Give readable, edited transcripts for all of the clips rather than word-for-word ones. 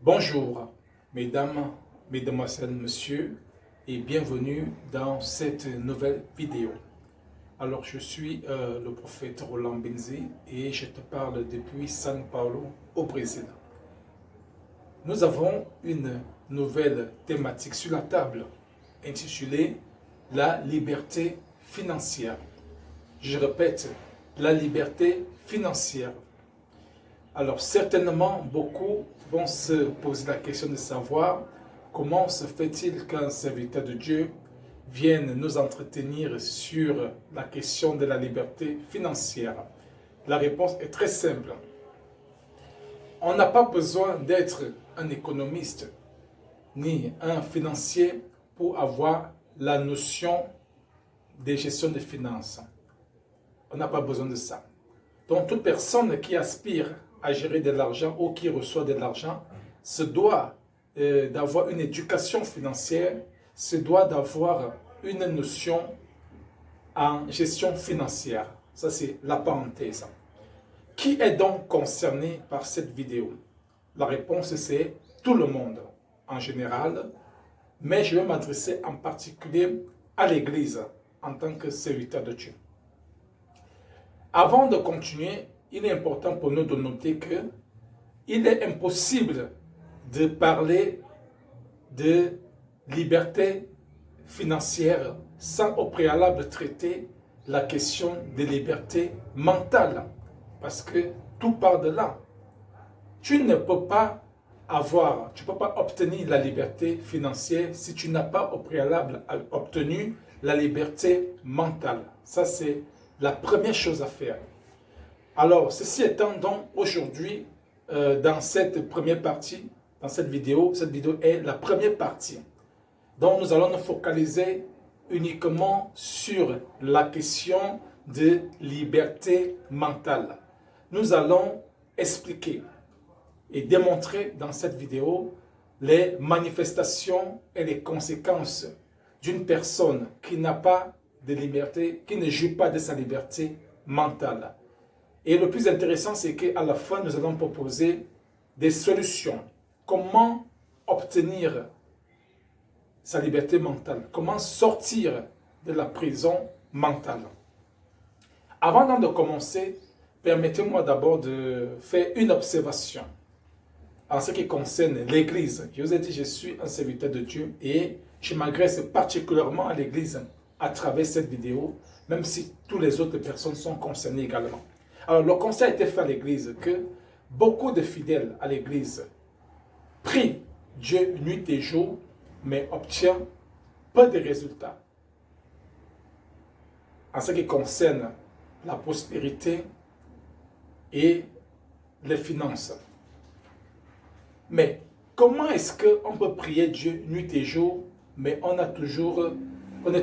Bonjour, mesdames, mesdemoiselles, messieurs, et bienvenue dans cette nouvelle vidéo. Alors, je suis le prophète Roland Benzi et je te parle depuis São Paulo, au Brésil. Nous avons une nouvelle thématique sur la table, intitulée « La liberté financière ». Je répète, la liberté financière. Alors certainement, beaucoup vont se poser la question de savoir comment se fait-il qu'un serviteur de Dieu vienne nous entretenir sur la question de la liberté financière. La réponse est très simple. On n'a pas besoin d'être un économiste ni un financier pour avoir la notion de gestion des finances. On n'a pas besoin de ça. Donc toute personne qui aspire à gérer de l'argent ou qui reçoit de l'argent se doit d'avoir une éducation financière, se doit d'avoir une notion en gestion financière. Ça, c'est la parenthèse. Qui est donc concerné par cette vidéo? La réponse, c'est tout le monde en général, mais je vais m'adresser en particulier à l'Église en tant que serviteur de Dieu. Avant de continuer, il est important pour nous de noter qu'il est impossible de parler de liberté financière sans au préalable traiter la question de liberté mentale. Parce que tout part de là. Tu ne peux pas obtenir la liberté financière si tu n'as pas au préalable obtenu la liberté mentale. Ça, c'est la première chose à faire. Alors, ceci étant donc aujourd'hui, dans cette première partie, dans cette vidéo est la première partie. Donc, nous allons nous focaliser uniquement sur la question de liberté mentale. Nous allons expliquer et démontrer dans cette vidéo les manifestations et les conséquences d'une personne qui n'a pas de liberté, qui ne jouit pas de sa liberté mentale. Et le plus intéressant, c'est qu'à la fin, nous allons proposer des solutions. Comment obtenir sa liberté mentale? Comment sortir de la prison mentale? Avant de commencer, permettez-moi d'abord de faire une observation en ce qui concerne l'Église. Je vous ai dit, je suis un serviteur de Dieu et je m'adresse particulièrement à l'Église à travers cette vidéo, même si toutes les autres personnes sont concernées également. Alors, le conseil a été fait à l'Église que beaucoup de fidèles à l'Église prient Dieu nuit et jour, mais obtiennent peu de résultats. En ce qui concerne la prospérité et les finances. Mais comment est-ce qu'on peut prier Dieu nuit et jour, mais on est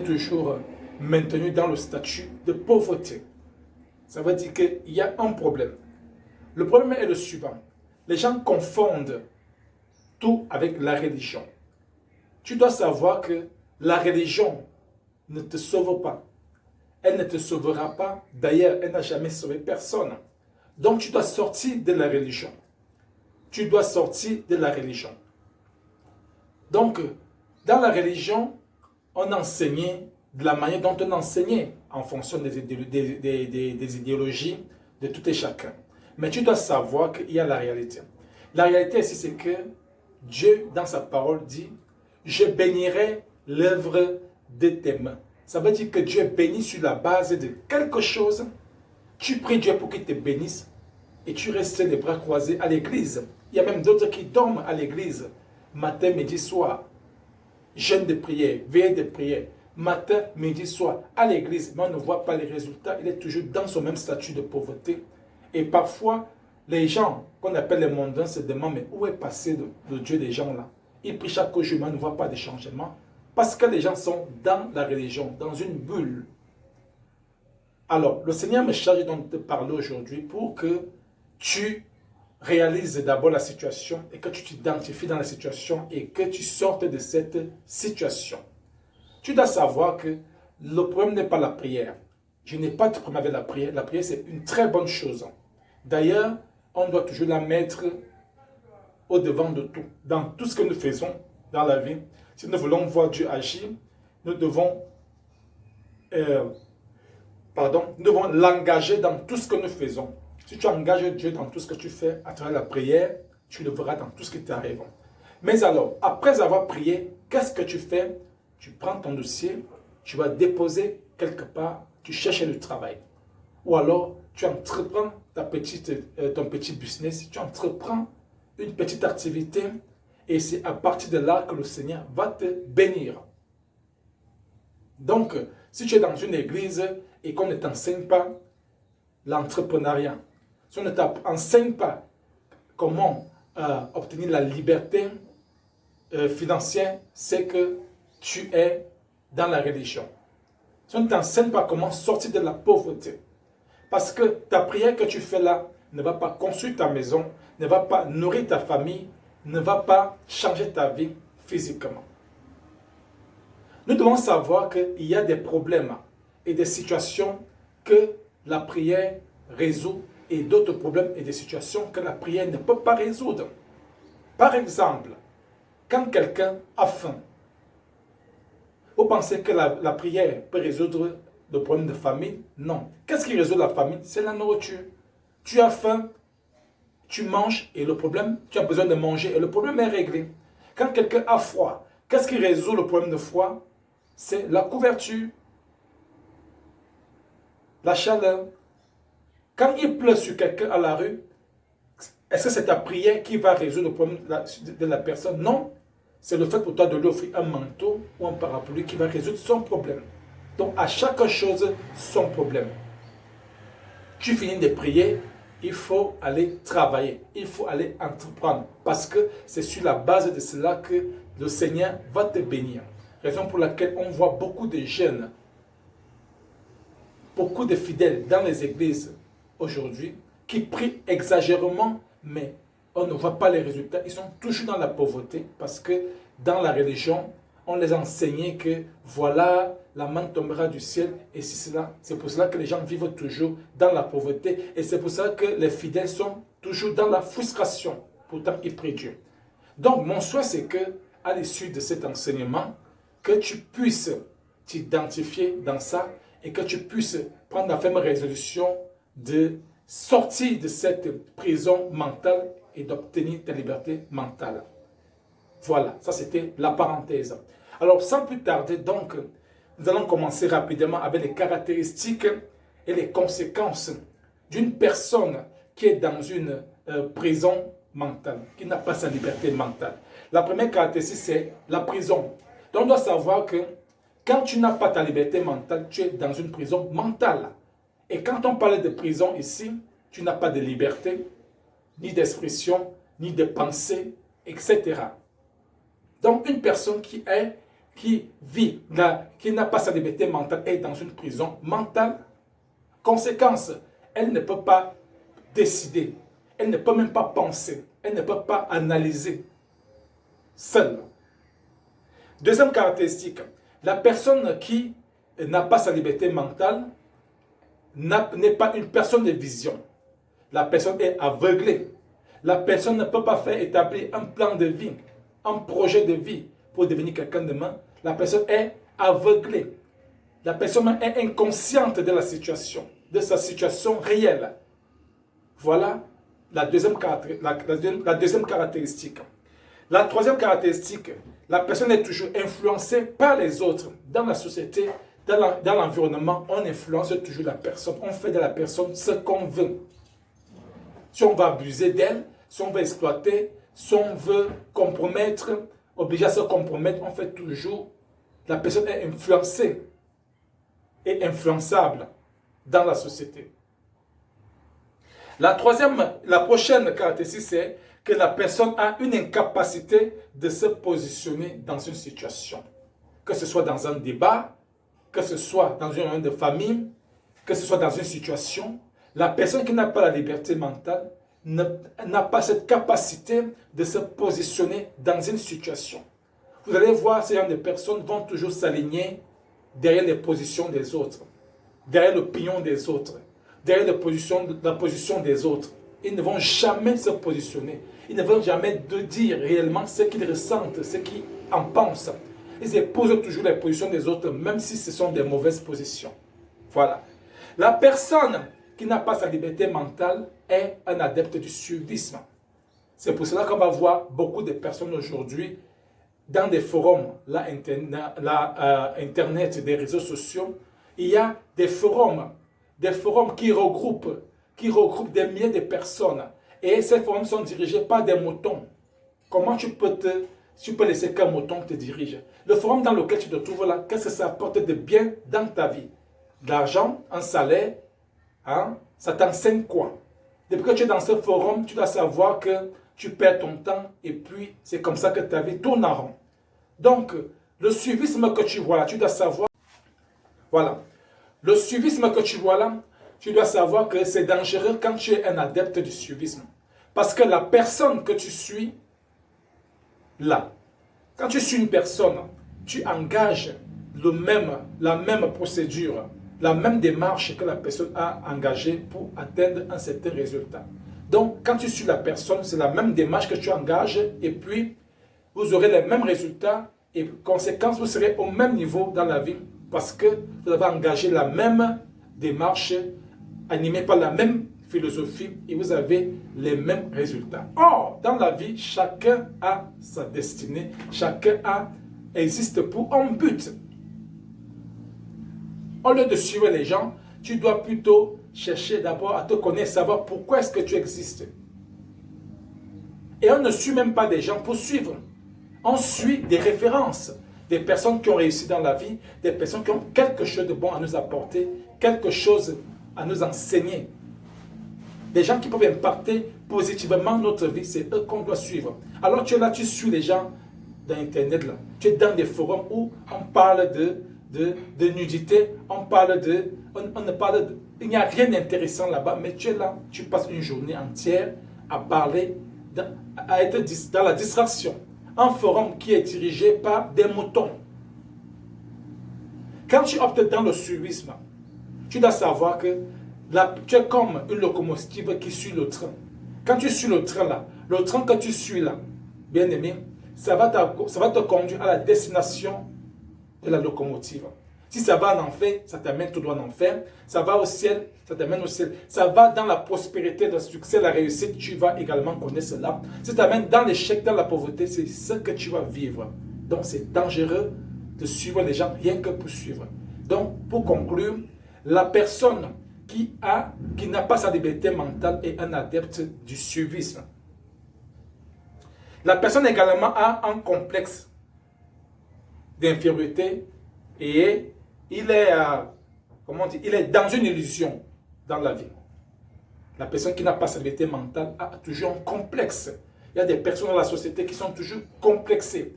toujours maintenu dans le statut de pauvreté? Ça veut dire qu'il y a un problème. Le problème est le suivant. Les gens confondent tout avec la religion. Tu dois savoir que la religion ne te sauve pas. Elle ne te sauvera pas. D'ailleurs, elle n'a jamais sauvé personne. Donc, tu dois sortir de la religion. Tu dois sortir de la religion. Donc, dans la religion, on enseignait de la manière dont on enseignait en fonction des idéologies de tout et chacun. Mais tu dois savoir qu'il y a la réalité. La réalité ici, c'est que Dieu, dans sa parole, dit « Je bénirai l'œuvre de tes mains ». Ça veut dire que Dieu bénit sur la base de quelque chose. Tu pries Dieu pour qu'il te bénisse et tu restes les bras croisés à l'église. Il y a même d'autres qui dorment à l'église, matin, midi, soir. Jeûne de prière, veille de prière, matin, midi, soir, à l'église. Mais on ne voit pas les résultats. Il est toujours dans son même statut de pauvreté. Et parfois, les gens qu'on appelle les mondains se demandent, mais où est passé le Dieu des gens là? Ils prient chaque jour, mais on ne voit pas de changement. Parce que les gens sont dans la religion, dans une bulle. Alors, le Seigneur me charge donc de te parler aujourd'hui pour que tu réalises d'abord la situation et que tu t'identifies dans la situation et que tu sortes de cette situation. Tu dois savoir que le problème n'est pas la prière. Je n'ai pas de problème avec la prière. La prière, c'est une très bonne chose. D'ailleurs, on doit toujours la mettre au-devant de tout. Dans tout ce que nous faisons dans la vie, si nous voulons voir Dieu agir, nous devons l'engager dans tout ce que nous faisons. Si tu engages Dieu dans tout ce que tu fais à travers la prière, tu le verras dans tout ce qui t'arrive. Mais alors, après avoir prié, qu'est-ce que tu fais? Tu prends ton dossier, tu vas déposer quelque part, tu cherches du travail. Ou alors, tu entreprends ton petit business, tu entreprends une petite activité et c'est à partir de là que le Seigneur va te bénir. Donc, si tu es dans une église et qu'on ne t'enseigne pas l'entrepreneuriat, si on ne t'enseigne pas comment obtenir la liberté financière, c'est que tu es dans la religion. Si on ne t'enseigne pas comment sortir de la pauvreté, parce que ta prière que tu fais là ne va pas construire ta maison, ne va pas nourrir ta famille, ne va pas changer ta vie physiquement. Nous devons savoir qu'il y a des problèmes et des situations que la prière résout et d'autres problèmes et des situations que la prière ne peut pas résoudre. Par exemple, quand quelqu'un a faim, vous pensez que la prière peut résoudre le problème de famine? Non. Qu'est-ce qui résout la famine? C'est la nourriture. Tu as faim, tu manges et le problème, tu as besoin de manger et le problème est réglé. Quand quelqu'un a froid, qu'est-ce qui résout le problème de froid? C'est la couverture, la chaleur. Quand il pleut sur quelqu'un à la rue, est-ce que c'est ta prière qui va résoudre le problème de la personne? Non. C'est le fait pour toi de lui offrir un manteau ou un parapluie qui va résoudre son problème. Donc, à chaque chose, son problème. Tu finis de prier, il faut aller travailler, il faut aller entreprendre. Parce que c'est sur la base de cela que le Seigneur va te bénir. Raison pour laquelle on voit beaucoup de jeunes, beaucoup de fidèles dans les églises aujourd'hui qui prient exagérément, mais on ne voit pas les résultats. Ils sont toujours dans la pauvreté parce que dans la religion, on les a enseignés que voilà, la main tombera du ciel et c'est pour cela que les gens vivent toujours dans la pauvreté et c'est pour cela que les fidèles sont toujours dans la frustration. Pourtant, ils prient Dieu. Donc, mon souhait, c'est que à l'issue de cet enseignement, que tu puisses t'identifier dans ça et que tu puisses prendre la ferme résolution de sortir de cette prison mentale et d'obtenir ta liberté mentale. Voilà, ça c'était la parenthèse. Alors, sans plus tarder, donc, nous allons commencer rapidement avec les caractéristiques et les conséquences d'une personne qui est dans une prison mentale, qui n'a pas sa liberté mentale. La première caractéristique, c'est la prison. Donc, on doit savoir que quand tu n'as pas ta liberté mentale, tu es dans une prison mentale. Et quand on parle de prison ici, tu n'as pas de liberté, ni d'expression, ni de pensée, etc. Donc, une personne qui vit, qui n'a pas sa liberté mentale, est dans une prison mentale. Conséquence, elle ne peut pas décider, elle ne peut même pas penser, elle ne peut pas analyser seule. Deuxième caractéristique, la personne qui n'a pas sa liberté mentale n'est pas une personne de vision. La personne est aveuglée. La personne ne peut pas faire établir un plan de vie, un projet de vie pour devenir quelqu'un de demain. La personne est aveuglée. La personne est inconsciente de la situation, de sa situation réelle. Voilà la deuxième caractéristique. La troisième caractéristique, la personne est toujours influencée par les autres. Dans la société, dans l'environnement, on influence toujours la personne. On fait de la personne ce qu'on veut. Si on va abuser d'elle, si on veut exploiter, si on veut compromettre, obliger à se compromettre, on fait toujours. La personne est influencée et influençable dans la société. La prochaine caractéristique, c'est que la personne a une incapacité de se positionner dans une situation. Que ce soit dans un débat, que ce soit dans une réunion de famille, que ce soit dans une situation, la personne qui n'a pas la liberté mentale n'a pas cette capacité de se positionner dans une situation. Vous allez voir, ces genre de personnes vont toujours s'aligner derrière les positions des autres, derrière l'opinion des autres, derrière la position des autres. Ils ne vont jamais se positionner. Ils ne vont jamais dire réellement ce qu'ils ressentent, ce qu'ils en pensent. Ils épousent toujours les positions des autres, même si ce sont des mauvaises positions. Voilà. La personne qui n'a pas sa liberté mentale est un adepte du suivisme. C'est pour cela qu'on va voir beaucoup de personnes aujourd'hui dans des forums, Internet, des réseaux sociaux. Il y a des forums qui regroupent des milliers de personnes. Et ces forums sont dirigés par des moutons. Comment tu peux laisser qu'un mouton te dirige? Le forum dans lequel tu te trouves là, qu'est-ce que ça apporte de bien dans ta vie? De l'argent, un salaire, hein? Ça t'enseigne quoi? Depuis que tu es dans ce forum, tu dois savoir que tu perds ton temps et puis c'est comme ça que ta vie tourne en rond. Donc, le suivisme que tu vois là, tu dois savoir, voilà, le suivisme que tu vois là, tu dois savoir que c'est dangereux quand tu es un adepte du suivisme. Parce que la personne que tu suis, là, quand tu suis une personne, tu engages la même procédure, la même démarche que la personne a engagée pour atteindre un certain résultat. Donc, quand tu suis la personne, c'est la même démarche que tu engages et puis vous aurez les mêmes résultats et conséquence, vous serez au même niveau dans la vie parce que vous avez engagé la même démarche animée par la même philosophie et vous avez les mêmes résultats. Or, dans la vie, chacun a sa destinée, existe pour un but. Au lieu de suivre les gens, tu dois plutôt chercher d'abord à te connaître, savoir pourquoi est-ce que tu existes. Et on ne suit même pas des gens pour suivre. On suit des références, des personnes qui ont réussi dans la vie, des personnes qui ont quelque chose de bon à nous apporter, quelque chose à nous enseigner. Des gens qui peuvent impacter positivement notre vie, c'est eux qu'on doit suivre. Alors tu es là, tu suis les gens d'Internet, là. Tu es dans des forums où on parle de nudité, il n'y a rien d'intéressant là-bas, mais tu es là, tu passes une journée entière à parler, à être dans la distraction. Un forum qui est dirigé par des moutons. Quand tu optes dans le suivisme, tu dois savoir que tu es comme une locomotive qui suit le train. Quand tu suis le train là, le train que tu suis là, bien aimé, ça va te conduire à la destination de la locomotive. Si ça va en enfer, ça t'amène tout droit en enfer. Ça va au ciel, ça t'amène au ciel. Ça va dans la prospérité, le succès, la réussite, tu vas également connaître cela. Si ça t'amène dans l'échec, dans la pauvreté, c'est ce que tu vas vivre. Donc c'est dangereux de suivre les gens rien que pour suivre. Donc pour conclure, la personne qui n'a pas sa liberté mentale est un adepte du suivisme. La personne également a un complexe d'infériorité et il est dans une illusion dans la vie. La personne qui n'a pas sa liberté mentale a toujours un complexe. Il y a des personnes dans la société qui sont toujours complexées.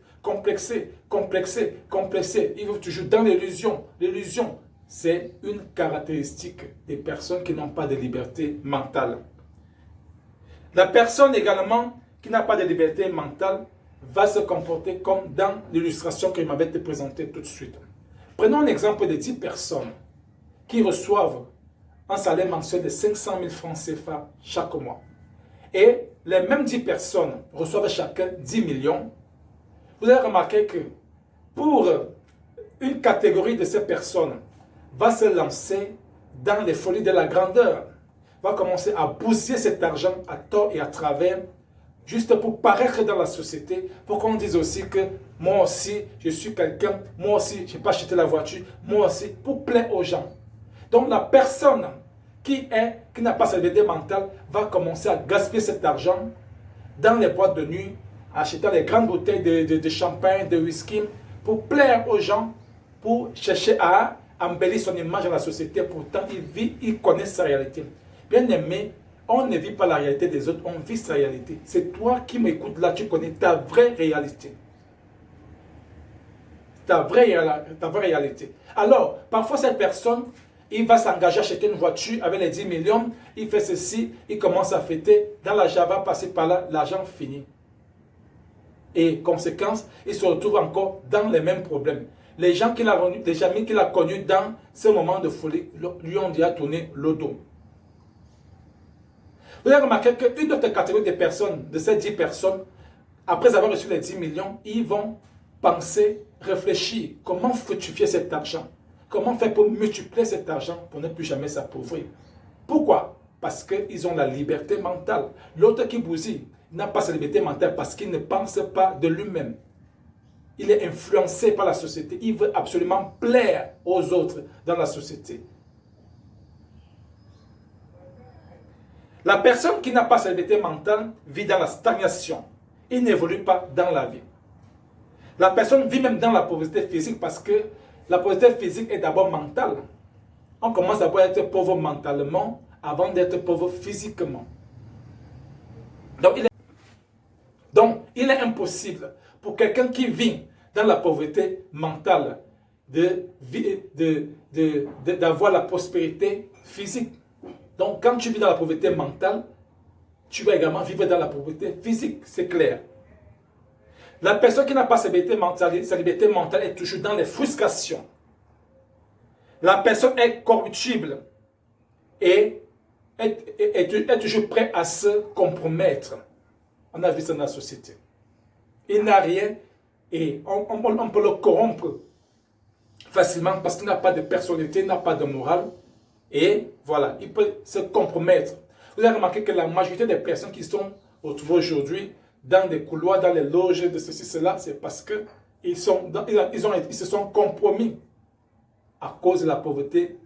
Ils vivent toujours dans l'illusion. L'illusion, c'est une caractéristique des personnes qui n'ont pas de liberté mentale. La personne également qui n'a pas de liberté mentale va se comporter comme dans l'illustration que je m'avais présentée tout de suite. Prenons un exemple de 10 personnes qui reçoivent un salaire mensuel de 500 000 francs CFA chaque mois. Et les mêmes 10 personnes reçoivent chacun 10 millions. Vous avez remarqué que pour une catégorie de ces personnes, va se lancer dans les folies de la grandeur, va commencer à bousiller cet argent à tort et à travers, juste pour paraître dans la société, pour qu'on dise aussi que moi aussi, je suis quelqu'un, moi aussi, je n'ai pas acheté la voiture, moi aussi, pour plaire aux gens. Donc la personne qui n'a pas sa liberté mentale va commencer à gaspiller cet argent dans les boîtes de nuit, acheter les grandes bouteilles de champagne, de whisky, pour plaire aux gens, pour chercher à embellir son image dans la société. Pourtant, il connaît sa réalité. Bien aimé, on ne vit pas la réalité des autres, on vit sa réalité. C'est toi qui m'écoutes là, tu connais ta vraie réalité. Ta vraie réalité. Alors, parfois cette personne, il va s'engager à acheter une voiture avec les 10 millions, il fait ceci, il commence à fêter, dans la Java, passer par là, l'argent finit. Et conséquence, il se retrouve encore dans les mêmes problèmes. Les gens qu'il a connus dans ce moment de folie lui ont déjà tourné le dos. Vous avez remarqué qu'une autre catégorie de personnes, de ces 10 personnes, après avoir reçu les 10 millions, ils vont penser, réfléchir, comment fructifier cet argent? Comment faire pour multiplier cet argent pour ne plus jamais s'appauvrir? Pourquoi? Parce qu'ils ont la liberté mentale. L'autre qui bousille n'a pas sa liberté mentale parce qu'il ne pense pas de lui-même. Il est influencé par la société. Il veut absolument plaire aux autres dans la société. La personne qui n'a pas sa liberté mentale vit dans la stagnation. Il n'évolue pas dans la vie. La personne vit même dans la pauvreté physique parce que la pauvreté physique est d'abord mentale. On commence d'abord à être pauvre mentalement avant d'être pauvre physiquement. Donc, il est impossible pour quelqu'un qui vit dans la pauvreté mentale d'avoir la prospérité physique. Donc, quand tu vis dans la pauvreté mentale, tu vas également vivre dans la pauvreté physique, c'est clair. La personne qui n'a pas sa liberté mentale est toujours dans les frustrations. La personne est corruptible et est toujours prêt à se compromettre. On a vu ça dans la société. Il n'a rien et on peut le corrompre facilement parce qu'il n'a pas de personnalité, il n'a pas de morale. Et voilà, il peut se compromettre. Vous avez remarqué que la majorité des personnes qui sont retrouvées aujourd'hui dans des couloirs, dans les loges de ceci, cela, c'est parce qu'ils se sont compromis à cause de la pauvreté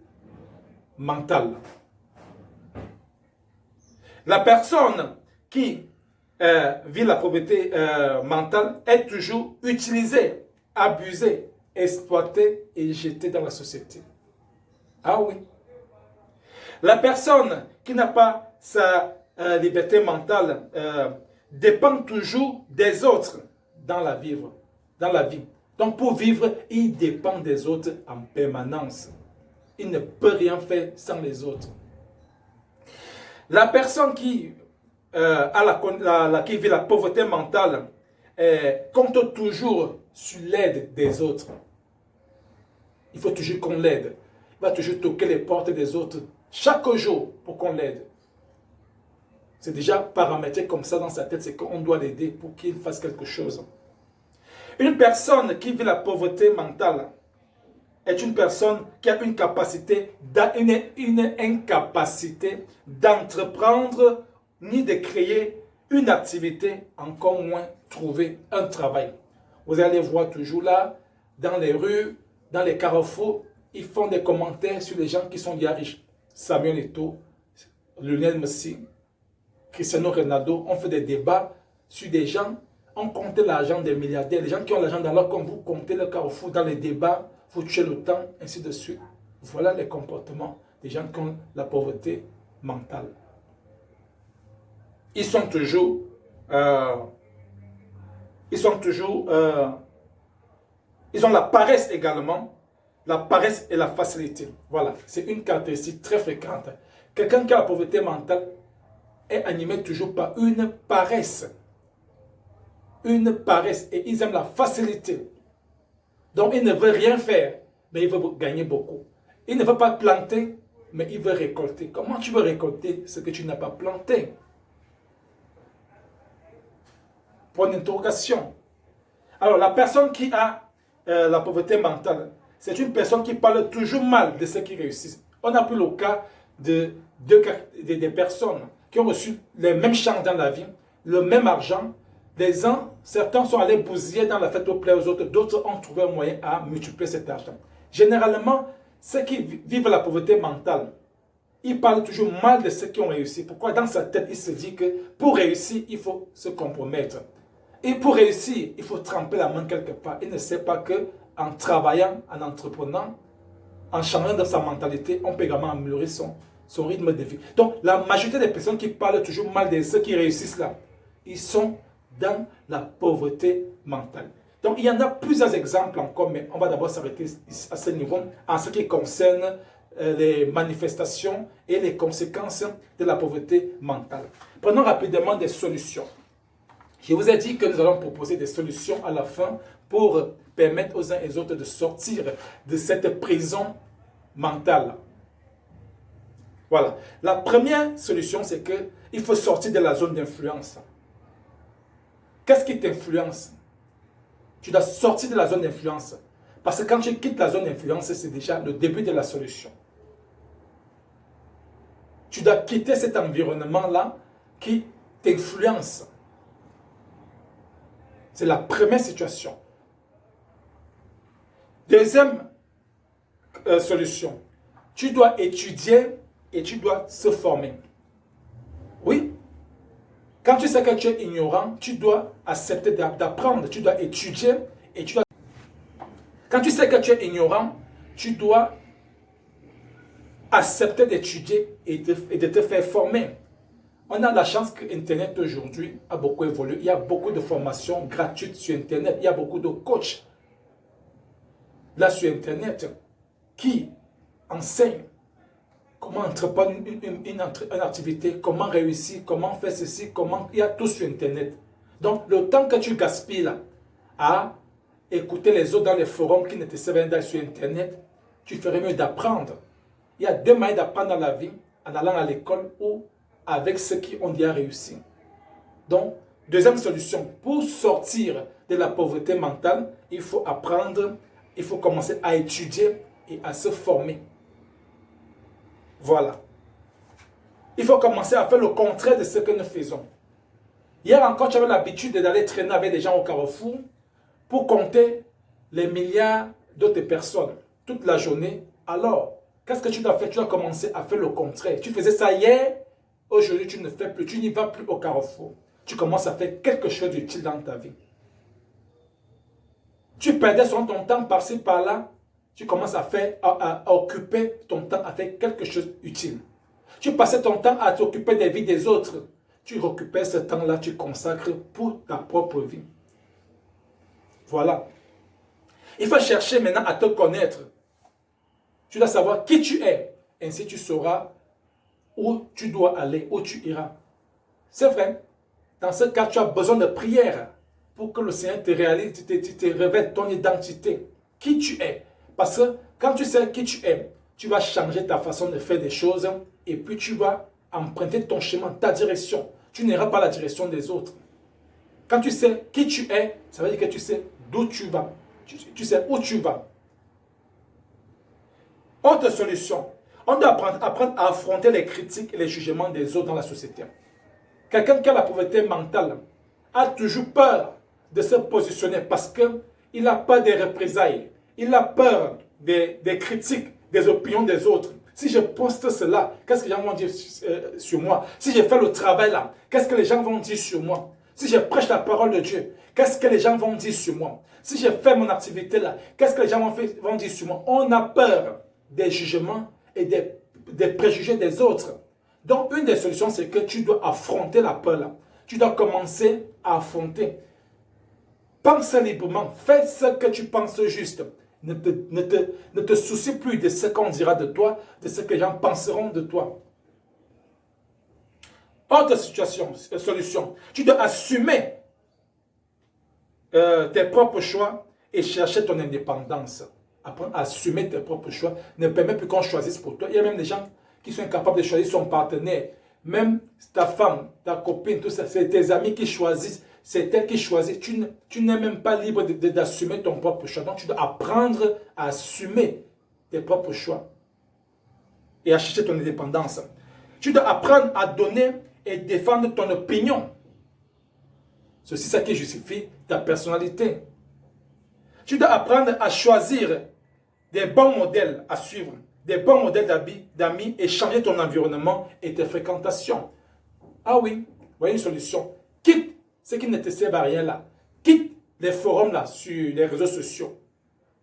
mentale. La personne qui vit la pauvreté mentale est toujours utilisée, abusée, exploitée et jetée dans la société. Ah oui. La personne qui n'a pas sa liberté mentale dépend toujours des autres dans la vie. Donc pour vivre, il dépend des autres en permanence. Il ne peut rien faire sans les autres. La personne qui, qui vit la pauvreté mentale compte toujours sur l'aide des autres. Il faut toujours qu'on l'aide. Il va toujours toquer les portes des autres chaque jour pour qu'on l'aide. C'est déjà paramétré comme ça dans sa tête, c'est qu'on doit l'aider pour qu'il fasse quelque chose. Une personne qui vit la pauvreté mentale est une personne qui a une incapacité d'entreprendre ni de créer une activité, encore moins trouver un travail. Vous allez voir toujours là, dans les rues, dans les carrefours, ils font des commentaires sur les gens qui sont déjà riches. Samuel Eto'o, Lionel Messi, Cristiano Ronaldo, on fait des débats sur des gens, on compte l'argent des milliardaires, les gens qui ont l'argent dans leur compte, vous comptez le carrefour dans les débats, vous tuez le temps, ainsi de suite. Voilà les comportements des gens qui ont la pauvreté mentale. Ils ont la paresse également, la paresse et la facilité. Voilà, c'est une caractéristique très fréquente. Quelqu'un qui a la pauvreté mentale est animé toujours par une paresse. Une paresse. Et ils aiment la facilité. Donc, il ne veut rien faire, mais il veut gagner beaucoup. Il ne veut pas planter, mais il veut récolter. Comment tu veux récolter ce que tu n'as pas planté? Point d'interrogation. Alors, la personne qui a la pauvreté mentale, c'est une personne qui parle toujours mal de ceux qui réussissent. On a pris le cas des personnes qui ont reçu les mêmes chances dans la vie, le même argent. Certains sont allés bousiller dans la fête au plaisir aux autres, d'autres ont trouvé un moyen à multiplier cet argent. Généralement, ceux qui vivent la pauvreté mentale, ils parlent toujours mal de ceux qui ont réussi. Pourquoi? Dans sa tête, il se dit que pour réussir, il faut se compromettre. Et pour réussir, il faut tremper la main quelque part. Il ne sait pas qu'en travaillant, en entreprenant, en changeant de sa mentalité, on peut également améliorer son rythme de vie. Donc, la majorité des personnes qui parlent toujours mal de ceux qui réussissent là, ils sont dans la pauvreté mentale. Donc, il y en a plusieurs exemples encore, mais on va d'abord s'arrêter à ce niveau en ce qui concerne les manifestations et les conséquences de la pauvreté mentale. Prenons rapidement des solutions. Je vous ai dit que nous allons proposer des solutions à la fin pour permettre aux uns et aux autres de sortir de cette prison mentale. Voilà. La première solution, c'est que Il faut sortir de la zone d'influence. Qu'est-ce qui t'influence? Tu dois sortir de la zone d'influence. Parce que quand tu quittes la zone d'influence, c'est déjà le début de la solution. Tu dois quitter cet environnement-là qui t'influence. C'est la première situation. Deuxième solution, tu dois étudier et tu dois se former. Oui, quand tu sais que tu es ignorant, tu dois accepter d'apprendre, tu dois étudier et tu dois... Quand tu sais que tu es ignorant, tu dois accepter d'étudier et de te faire former. On a la chance que Internet aujourd'hui a beaucoup évolué. Il y a beaucoup de formations gratuites sur Internet. Il y a beaucoup de coachs là sur Internet qui enseignent comment entreprendre une activité, comment réussir, comment faire ceci, comment... Il y a tout sur Internet. Donc, le temps que tu gaspilles là, à écouter les autres dans les forums qui ne te servent pas sur Internet, tu ferais mieux d'apprendre. Il y a deux moyens d'apprendre dans la vie, en allant à l'école ou avec ceux qui ont déjà réussi. Donc, deuxième solution, pour sortir de la pauvreté mentale, il faut apprendre, il faut commencer à étudier et à se former. Voilà. Il faut commencer à faire le contraire de ce que nous faisons. Hier encore, tu avais l'habitude d'aller traîner avec des gens au carrefour pour compter les milliards d'autres personnes toute la journée. Alors, qu'est-ce que tu dois faire? Tu dois commencer à faire le contraire. Tu faisais ça hier, aujourd'hui tu ne fais plus, tu n'y vas plus au carrefour. Tu commences à faire quelque chose d'utile dans ta vie. Tu perdais ton temps par-ci, par-là. Tu commences à occuper ton temps à faire quelque chose d'utile. Tu passais ton temps à t'occuper des vies des autres. Tu récupères ce temps-là, tu consacres pour ta propre vie. Voilà. Il faut chercher maintenant à te connaître. Tu dois savoir qui tu es. Ainsi tu sauras où tu dois aller, où tu iras. C'est vrai. Dans ce cas, tu as besoin de prière pour que le Seigneur te réalise, te révèle ton identité. Qui tu es. Parce que quand tu sais qui tu es, tu vas changer ta façon de faire des choses et puis tu vas emprunter ton chemin, ta direction. Tu n'iras pas la direction des autres. Quand tu sais qui tu es, ça veut dire que tu sais d'où tu vas. Tu sais où tu vas. Autre solution, on doit apprendre à affronter les critiques et les jugements des autres dans la société. Quelqu'un qui a la pauvreté mentale a toujours peur de se positionner parce qu'il a peur des représailles. Il a peur des critiques, des opinions des autres. Si je poste cela, qu'est-ce que les gens vont dire sur moi? Si je fais le travail là, qu'est-ce que les gens vont dire sur moi? Si je prêche la parole de Dieu, qu'est-ce que les gens vont dire sur moi? Si je fais mon activité là, qu'est-ce que les gens vont dire sur moi? On a peur des jugements et des préjugés des autres. Donc, une des solutions, c'est que tu dois affronter la peur là. Tu dois commencer à affronter. Pense librement. Fais ce que tu penses juste. Ne te soucie plus de ce qu'on dira de toi, de ce que les gens penseront de toi. Autre solution. Tu dois assumer tes propres choix et chercher ton indépendance. Apprendre à assumer tes propres choix. Ne permets plus qu'on choisisse pour toi. Il y a même des gens qui sont incapables de choisir son partenaire. Même ta femme, ta copine, tout ça, c'est tes amis qui choisissent. C'est elle qui choisit. Tu n'es même pas libre d'assumer ton propre choix. Donc, tu dois apprendre à assumer tes propres choix et à chercher ton indépendance. Tu dois apprendre à donner et défendre ton opinion. C'est aussi ça qui justifie ta personnalité. Tu dois apprendre à choisir des bons modèles à suivre, des bons modèles d'amis et changer ton environnement et tes fréquentations. Ah oui, voyez une solution. Quitte ce qui ne te sert à rien là. Quitte les forums là sur les réseaux sociaux.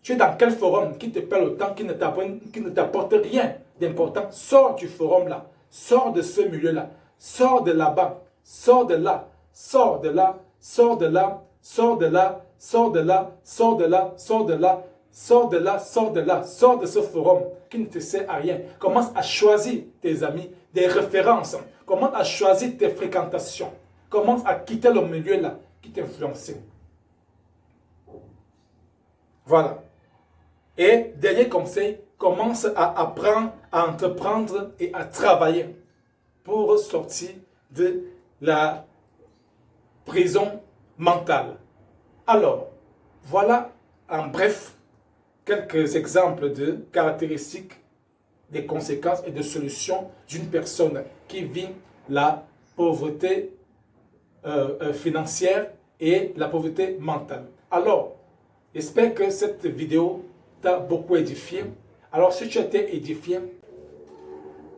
Tu es dans quel forum qui te perd le temps, qui ne t'apporte rien d'important? Sors du forum là. Sors de ce milieu là. Sors de là-bas. Sors de là. Sors de là. Sors de là. Sors de là. Sors de là. Sors de là. Sors de là. Sors de là. Sors de là. Sors de ce forum qui ne te sert à rien. Commence à choisir tes amis, des références. Commence à choisir tes fréquentations. Commence à quitter le milieu là qui t'influence. Voilà. Et dernier conseil, commence à apprendre, à entreprendre et à travailler pour sortir de la prison mentale. Alors, voilà en bref quelques exemples de caractéristiques, des conséquences et de solutions d'une personne qui vit la pauvreté financière et la pauvreté mentale. Alors, j'espère que cette vidéo t'a beaucoup édifié. Alors, si tu as été édifié,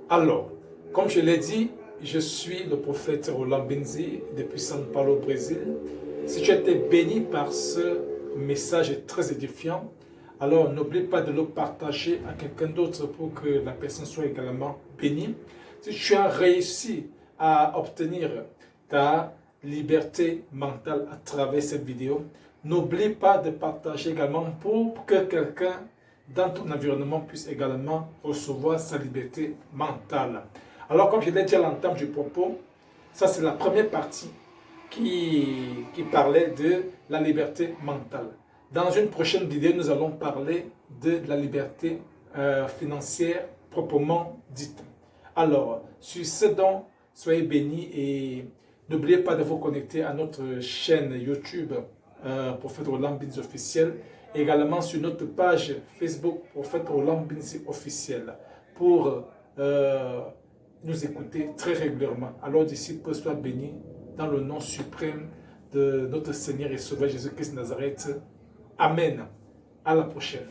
alors, comme je l'ai dit, je suis le prophète Roland Benzi depuis São Paulo, au Brésil. Si tu as été béni par ce message très édifiant, alors n'oublie pas de le partager à quelqu'un d'autre pour que la personne soit également bénie. Si tu as réussi à obtenir ta liberté mentale à travers cette vidéo, n'oublie pas de partager également pour que quelqu'un dans ton environnement puisse également recevoir sa liberté mentale. Alors, comme je l'ai dit à l'entame du propos, ça c'est la première partie qui parlait de la liberté mentale. Dans une prochaine vidéo, nous allons parler de la liberté financière proprement dite. Alors, sur ce dont, soyez bénis et n'oubliez pas de vous connecter à notre chaîne YouTube Prophète Roland Benzi officiel, et également sur notre page Facebook Prophète Roland Benzi officiel pour nous écouter très régulièrement. Alors d'ici peu, sois béni dans le nom suprême de notre Seigneur et Sauveur Jésus-Christ de Nazareth. Amen. À la prochaine.